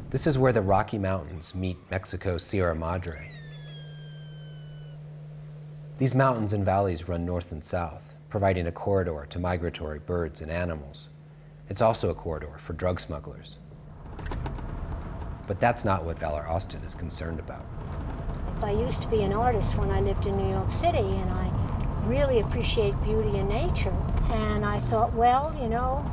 This is where the Rocky Mountains meet Mexico's Sierra Madre. These mountains and valleys run north and south, providing a corridor to migratory birds and animals. It's also a corridor for drug smugglers. But that's not what Valer Austin is concerned about. I used to be an artist when I lived in New York City, and I really appreciate beauty and nature. And I thought, well, you know,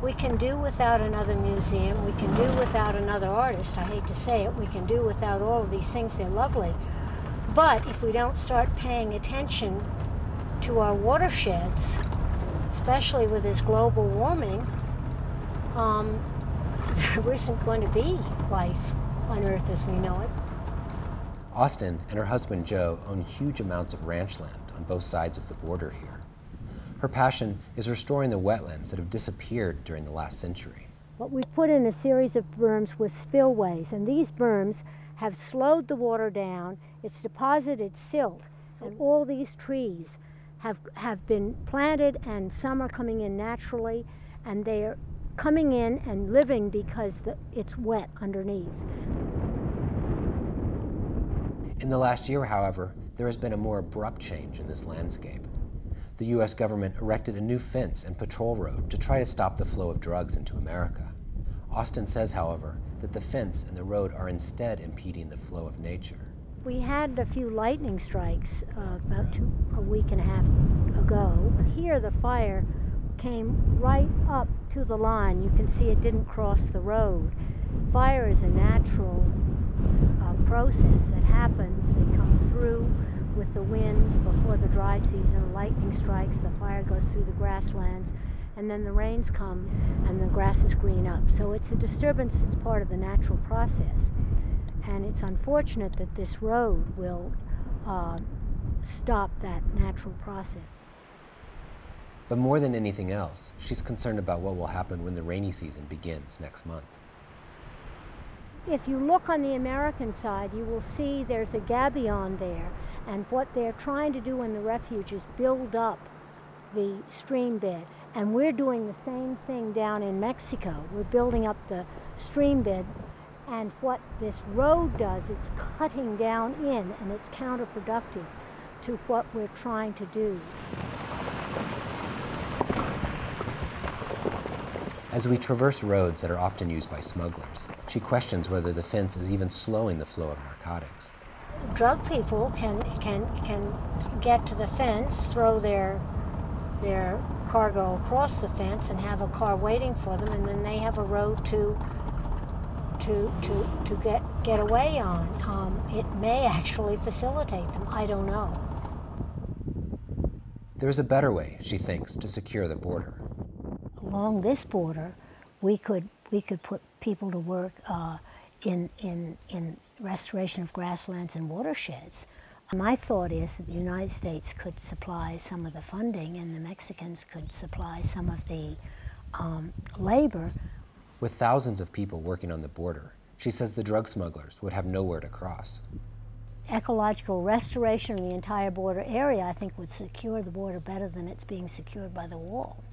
we can do without another museum, we can do without another artist. I hate to say it, we can do without all of these things, they're lovely. But if we don't start paying attention to our watersheds, especially with this global warming, there isn't going to be life on Earth as we know it. Austin and her husband Joe own huge amounts of ranch land on both sides of the border here. Her passion is restoring the wetlands that have disappeared during the last century. What we put in a series of berms with spillways, and these berms have slowed the water down. It's deposited silt, and all these trees have been planted, and some are coming in naturally, and they are coming in and living because it's wet underneath. In the last year, however, there has been a more abrupt change in this landscape. The U.S. government erected a new fence and patrol road to try to stop the flow of drugs into America. Austin says, however, that the fence and the road are instead impeding the flow of nature. We had a few lightning strikes about a week and a half ago. Here the fire came right up to the line. You can see it didn't cross the road. Fire is a natural process that happens. They come through with the winds before the dry season. Lightning strikes, the fire goes through the grasslands, and then the rains come and the grasses green up. So it's a disturbance that's part of the natural process. And it's unfortunate that this road will stop that natural process. But more than anything else, she's concerned about what will happen when the rainy season begins next month. If you look on the American side, you will see there's a gabion there, and what they're trying to do in the refuge is build up the stream bed. And we're doing the same thing down in Mexico. We're building up the stream bed, and what this road does, it's cutting down in, and it's counterproductive to what we're trying to do. As we traverse roads that are often used by smugglers, she questions whether the fence is even slowing the flow of narcotics. Drug people can get to the fence, throw their cargo across the fence and have a car waiting for them, and then they have a road to get away on. It may actually facilitate them, I don't know. There's a better way, she thinks, to secure the border. Along this border, we could put people to work in restoration of grasslands and watersheds. My thought is that the United States could supply some of the funding, and the Mexicans could supply some of the labor. With thousands of people working on the border, she says the drug smugglers would have nowhere to cross. Ecological restoration of the entire border area, I think, would secure the border better than it's being secured by the wall.